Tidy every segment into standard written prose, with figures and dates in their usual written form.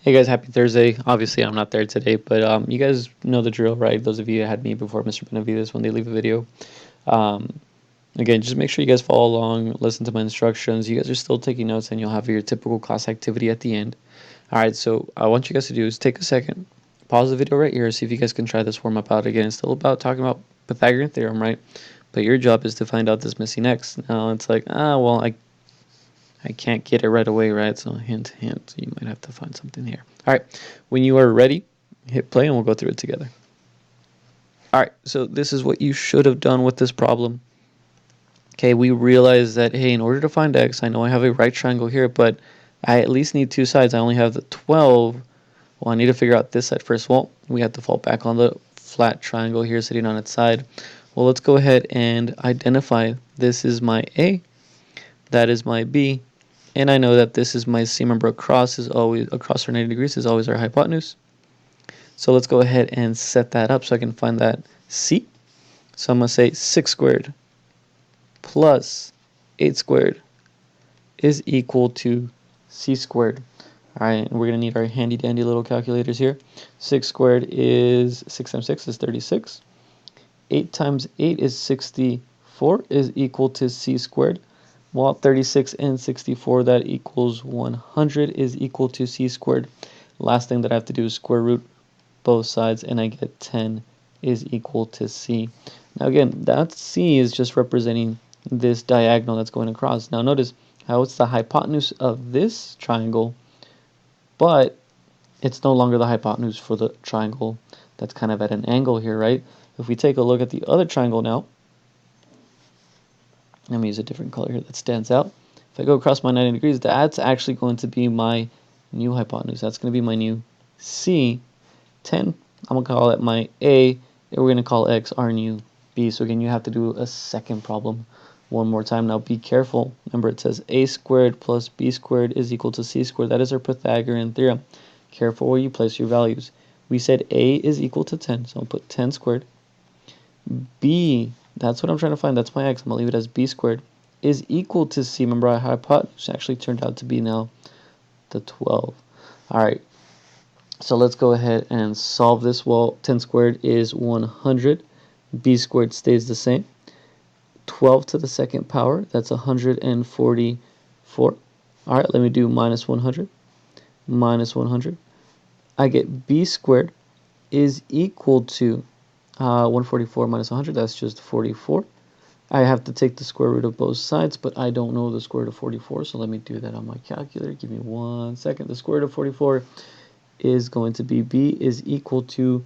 Hey guys, happy Thursday. Obviously, I'm not there today, but you guys know the drill, right? Those of you that had me before Mr. Benavides when they leave a video. Um, Again, just make sure you guys follow along, listen to my instructions. You guys are still taking notes, and you'll have your typical class activity at the end. All right, so I want you guys to do is take a second, pause the video right here, see if you guys can try this warm up out again. It's still about talking about Pythagorean theorem, right? But your job is to find out this missing x. Now it's like, well, I can't get it right away, right? So hint, hint, you might have to find something here. All right, when you are ready, hit play and we'll go through it together. All right, so this is what you should have done with this problem. Okay, we realize that, hey, in order to find x, I know I have a right triangle here, but I at least need two sides. I only have the 12. Well, I need to figure out this side first. Well, we have to fall back on the flat triangle here sitting on its side. Well, let's go ahead and identify this is my A, that is my B, and I know that this is my C. Remember, across our 90 degrees is always our hypotenuse. So let's go ahead and set that up so I can find that C. So I'm going to say 6 squared plus 8 squared is equal to C squared. All right, and we're going to need our handy dandy little calculators here. 6 squared is 6 times 6 is 36. 8 times 8 is 64 is equal to C squared. Well, 36 and 64, that equals 100 is equal to C squared. Last thing that I have to do is square root both sides, and I get 10 is equal to C. Now again, that C is just representing this diagonal that's going across. Now notice how it's the hypotenuse of this triangle, but it's no longer the hypotenuse for the triangle that's kind of at an angle here, right? If we take a look at the other triangle now, let me use a different color here that stands out. If I go across my 90 degrees, that's actually going to be my new hypotenuse. That's going to be my new C. 10, I'm going to call it my A, and we're going to call X our new B. So again, you have to do a second problem one more time. Now be careful. Remember, it says A squared plus B squared is equal to C squared. That is our Pythagorean theorem. Careful where you place your values. We said A is equal to 10, so I'll put 10 squared. B, that's what I'm trying to find. That's my X. I'm going to leave it as B squared is equal to C. Remember, our hypotenuse actually turned out to be now the 12. All right. So let's go ahead and solve this. Well, 10 squared is 100. B squared stays the same. 12 to the second power, that's 144. All right, let me do minus 100. Minus 100. I get B squared is equal to 144 minus 100. That's just 44. I have to take the square root of both sides, but I don't know the square root of 44, so let me do that on my calculator. Give me 1 second. The square root of 44 is going to be B is equal to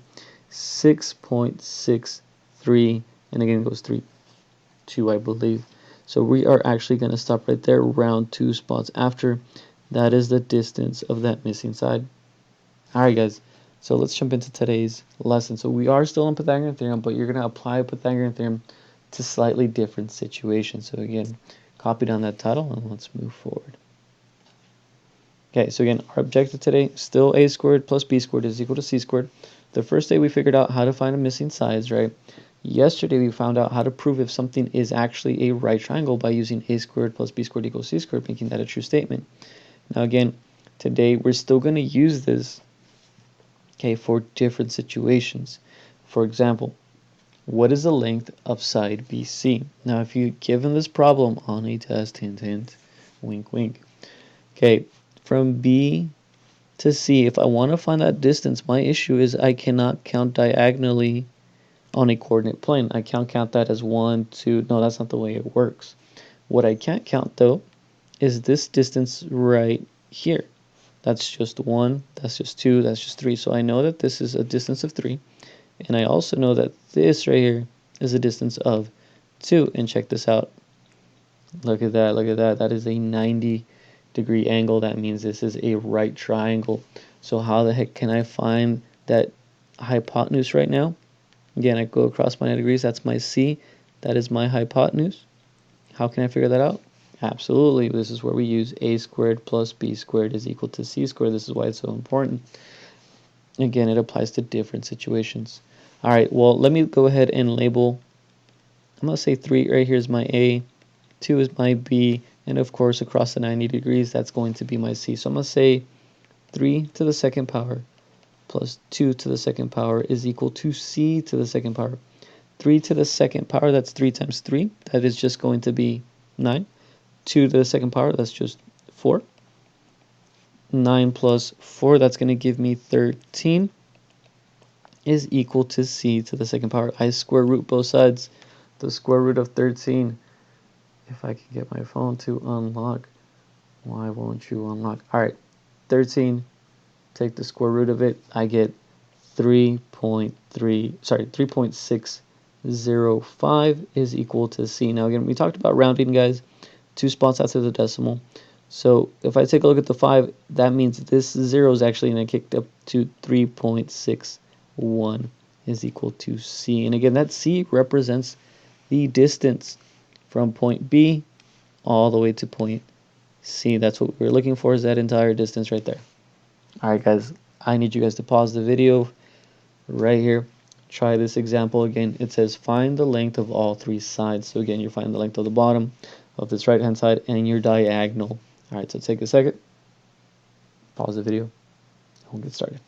6.63, and again it goes 2, I believe. So we are actually going to stop right there, round 2 spots after. That is the distance of that missing side. Alright guys, so let's jump into today's lesson. So we are still in Pythagorean theorem, but you're going to apply Pythagorean theorem to slightly different situations. So again, copy down that title and let's move forward. Okay, so again, our objective today, still A squared plus B squared is equal to C squared. The first day we figured out how to find a missing sides, right? Yesterday we found out how to prove if something is actually a right triangle by using A squared plus B squared equals C squared, making that a true statement. Now again, today we're still going to use this, okay, for different situations. For example, what is the length of side BC? Now if you're given this problem on a test, hint, hint, wink, wink. Okay, from B to C, if I want to find that distance, my issue is I cannot count diagonally on a coordinate plane. I can't count that as 1, 2. No, that's not the way it works. What I can't count, though, is this distance right here. That's just 1, that's just 2, that's just 3. So I know that this is a distance of 3. And I also know that this right here is a distance of 2. And check this out. Look at that, look at that. That is a 90-degree angle. That means this is a right triangle. So how the heck can I find that hypotenuse right now? Again, I go across my 90 degrees. That's my C. That is my hypotenuse. How can I figure that out? Absolutely. This is where we use A squared plus B squared is equal to C squared. This is why it's so important. Again, it applies to different situations. All right, well, let me go ahead and label. I'm going to say 3 right here is my A. 2 is my B. And of course, across the 90 degrees, that's going to be my C. So I'm going to say 3 to the second power plus 2 to the second power is equal to c to the second power. 3 to the second power, that's 3 times 3. That is just going to be 9. 2 to the second power, that's just 4. 9 plus 4, that's going to give me 13, is equal to c to the second power. I square root both sides. The square root of 13, if I can get my phone to unlock. Why won't you unlock? All right, 13, take the square root of it. I get 3.605 is equal to c. Now again, we talked about rounding, guys, 2 spots after the decimal. So if I take a look at the 5, that means this 0 is actually going to kick up to 3.61 is equal to c. And again, that c represents the distance from point B all the way to point C. That's what we're looking for, is that entire distance right there. All right, guys, I need you guys to pause the video right here. Try this example again. It says find the length of all 3 sides. So again, you're finding the length of the bottom of this right hand side and your diagonal. All right, so take a second, pause the video, and we'll get started.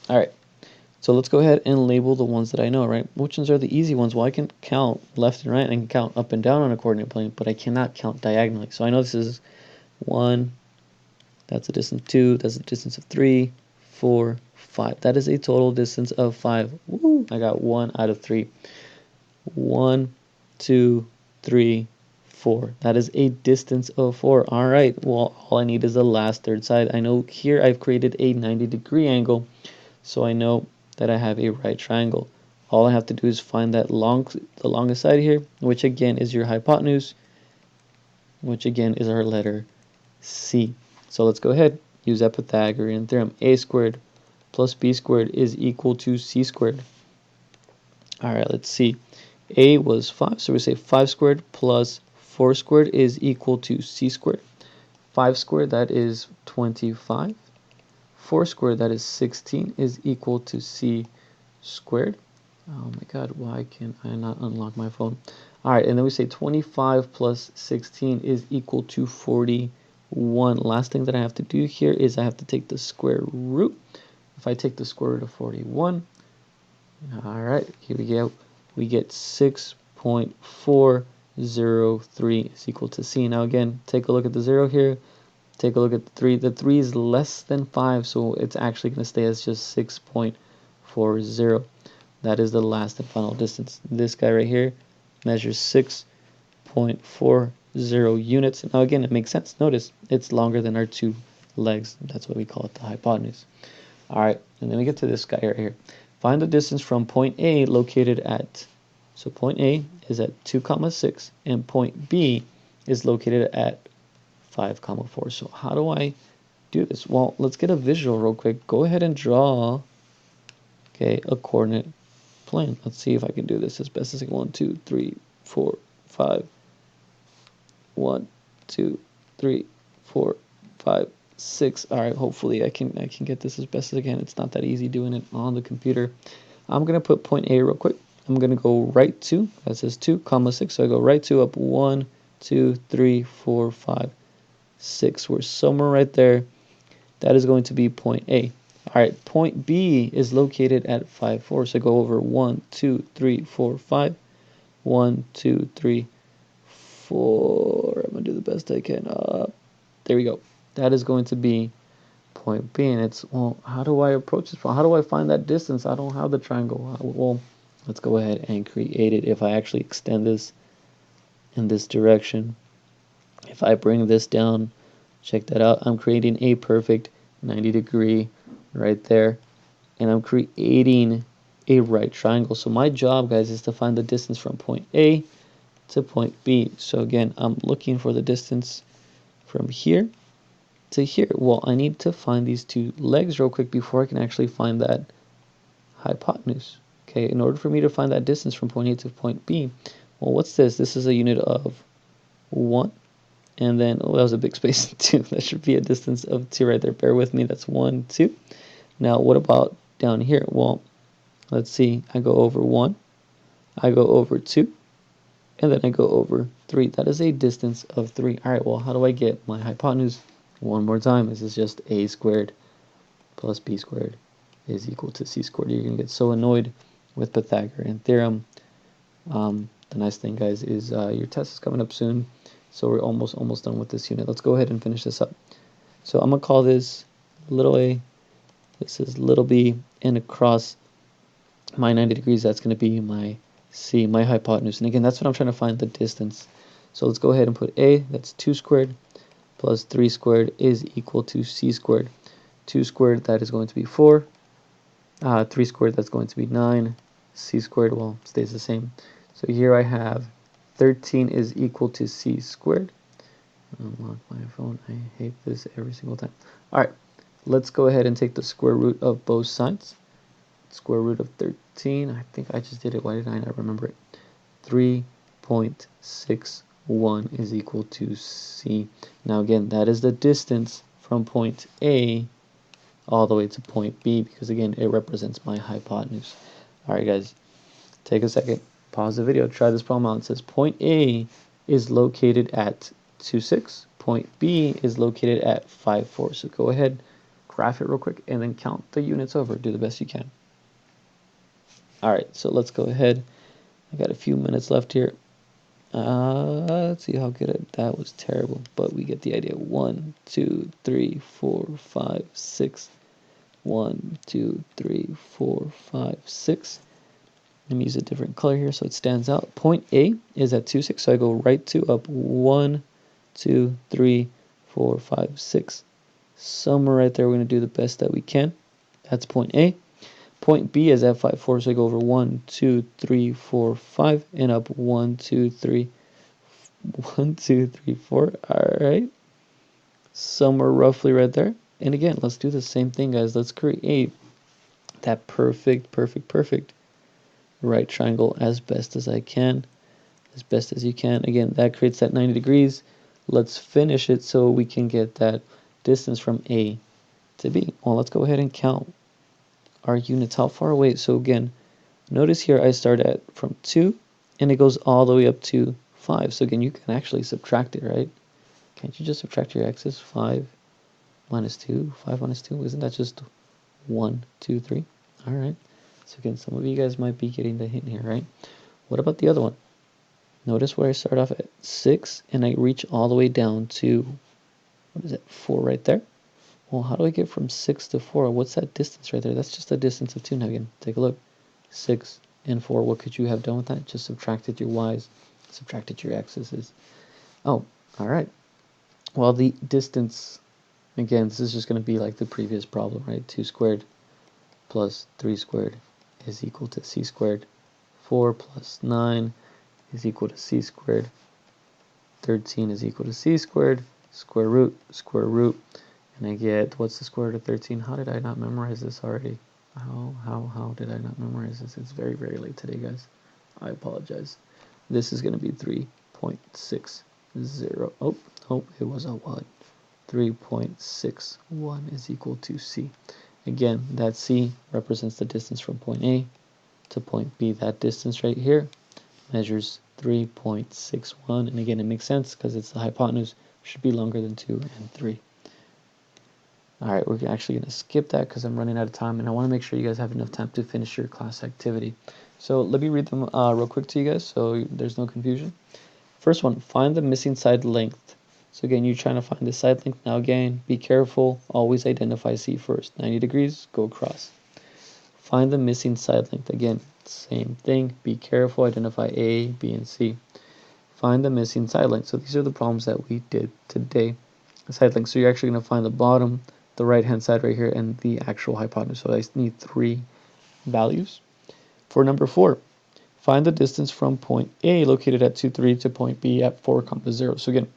All right, so let's go ahead and label the ones that I know, right? Which ones are the easy ones? Well, I can count left and right, and I can count up and down on a coordinate plane, but I cannot count diagonally. So I know this is 1, that's a distance 2, that's a distance of 3, 4, 5. That is a total distance of 5. Woo! I got 1 out of 3. 1, 2, 3, 4. That is a distance of 4. All right, well, all I need is the last third side. I know here I've created a 90-degree angle, so I know that I have a right triangle. All I have to do is find that the longest side here, which again is your hypotenuse, which again is our letter C. So let's go ahead, use that Pythagorean theorem. A squared plus b squared is equal to c squared. All right, let's see. A was 5, so we say 5 squared plus 4 squared is equal to c squared. 5 squared, that is 25. 4 squared, that is 16, is equal to c squared. Oh my god, why can I not unlock my phone? All right, and then we say 25 plus 16 is equal to 41. Last thing that I have to do here is I have to take the square root. If I take the square root of 41, all right, here we go. We get 6.403 is equal to c. Now again, take a look at the 0 here. Take a look at the 3. The 3 is less than 5, so it's actually going to stay as just 6.40. That is the last and final distance. This guy right here measures 6.40 units. Now again, it makes sense. Notice it's longer than our 2 legs. That's why we call it the hypotenuse. All right, and then we get to this guy right here. Find the distance from point A located at, so point A is at 2, 6, and point B is located at 5, 4. So how do I do this? Well, let's get a visual real quick. Go ahead and draw, okay, a coordinate plane. Let's see if I can do this as best as I can. 1, 2, 3, 4, 5. 1, 2, 3, 4, 5, 6. All right, hopefully I can get this as best as I can. It's not that easy doing it on the computer. I'm gonna put point A real quick. I'm gonna go right 2. That says 2, 6. So I go right 2 up 1, 2, 3, 4, 5, 6. We're somewhere right there. That is going to be point A. All right, point B is located at 5, 4. So I go over 1, 2, 3, 4, 5. 1, 2, 3, 4. I'm gonna do the best I can. There we go. That is going to be point B, and it's, well, how do I approach this? How do I find that distance? I don't have the triangle. Well, let's go ahead and create it. If I actually extend this in this direction, if I bring this down, check that out. I'm creating a perfect 90-degree right there, and I'm creating a right triangle. So my job, guys, is to find the distance from point A to point B. So again, I'm looking for the distance from here to here. Well, I need to find these 2 legs real quick before I can actually find that hypotenuse. Okay, in order for me to find that distance from point A to point B, well, what's this? This is a unit of 1. And then, oh, that was a big space, 2. That should be a distance of 2 right there. Bear with me. That's 1, 2. Now, what about down here? Well, let's see. I go over 1. I go over 2. And then I go over 3. That is a distance of 3. All right, well, how do I get my hypotenuse? One more time, this is just a squared plus b squared is equal to c squared. You're going to get so annoyed with Pythagorean theorem. The nice thing, guys, is your test is coming up soon, so we're almost done with this unit. Let's go ahead and finish this up. So I'm going to call this little a, this is little b, and across my 90 degrees, that's going to be my c, my hypotenuse. And again, that's what I'm trying to find, the distance. So let's go ahead and put a, that's 2 squared, plus 3 squared is equal to c squared. 2 squared, that is going to be 4. 3 squared, that's going to be 9. C squared, well, stays the same. So here I have 13 is equal to c squared. Unlock my phone. I hate this every single time. All right, let's go ahead and take the square root of both sides. Square root of 13. I think I just did it. Why did I not remember it? 3.61 is equal to c. Now again, that is the distance from point A all the way to point B, because again, it represents my hypotenuse. All right, guys, take a second, pause the video, try this problem out. It says point A is located at 2.6, point B is located at 5.4. So go ahead, graph it real quick, and then count the units over. Do the best you can. All right, so let's go ahead. I got a few minutes left here. Let's see how good that was. Terrible, but we get the idea. 1, 2, 3, 4, 5, 6. 1, 2, 3, 4, 5, 6. Let me use a different color here so it stands out. Point A is at 2.6, so I go right to up 1, 2, 3, 4, 5, 6. Somewhere right there, we're going to do the best that we can. That's point A. Point B is at 5.4, so I go over 1, 2, 3, 4, 5, and up 1, 2, 3, 1, 2, 3, 4. All right. Somewhere roughly right there. And again, let's do the same thing, guys. Let's create that perfect right triangle as best as I can, as best as you can. Again, that creates that 90 degrees. Let's finish it so we can get that distance from A to B. Well, let's go ahead and count our units. How far away? So again, notice here I start at from 2, and it goes all the way up to 5. So again, you can actually subtract it, right? Can't you just subtract your x's? 5 minus 2, 5 minus 2, isn't that just 1, 2, 3? All right. So again, some of you guys might be getting the hint here, right? What about the other one? Notice where I start off at 6, and I reach all the way down to, what is it, 4 right there? Well, how do I get from 6 to 4? What's that distance right there? That's just a distance of 2. Now again, take a look. 6 and 4, what could you have done with that? Just subtracted your y's, subtracted your x's. Oh, all right. Well, the distance, again, this is just going to be like the previous problem, right? 2 squared plus 3 squared is equal to c squared. 4 plus 9 is equal to c squared. 13 is equal to c squared. Square root, and I get, what's the square root of 13? How did I not memorize this already? How did I not memorize this? It's very late today, guys. I apologize. This is going to be 3.60. Oh, it was a 1. 3.61 is equal to c. Again, that c represents the distance from point A to point B. That distance right here measures 3.61, and again, it makes sense because it's the hypotenuse. Should be longer than 2 and 3. All right, we're actually going to skip that because I'm running out of time, and I want to make sure you guys have enough time to finish your class activity. So let me read them real quick to you guys so there's no confusion. First one, find the missing side length. So again, you're trying to find the side length. Now again, be careful. Always identify C first. 90 degrees, go across. Find the missing side length. Again, same thing. Be careful. Identify A, B, and C. Find the missing side length. So these are the problems that we did today. The side length. So you're actually going to find the bottom, the right-hand side right here, and the actual hypotenuse. So I need 3 values. For number 4, find the distance from point A located at 2, 3 to point B at 4, 0. So again,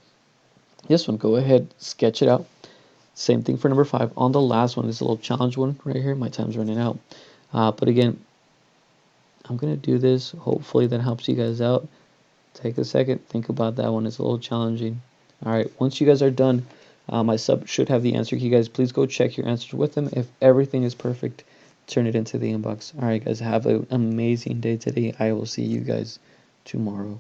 this one, go ahead, sketch it out. Same thing for number 5. On the last one, this little challenge one right here. My time's running out. But again, I'm going to do this. Hopefully that helps you guys out. Take a second. Think about that one. It's a little challenging. All right. Once you guys are done, my sub should have the answer. You guys, please go check your answers with them. If everything is perfect, turn it into the inbox. All right, guys. Have an amazing day today. I will see you guys tomorrow.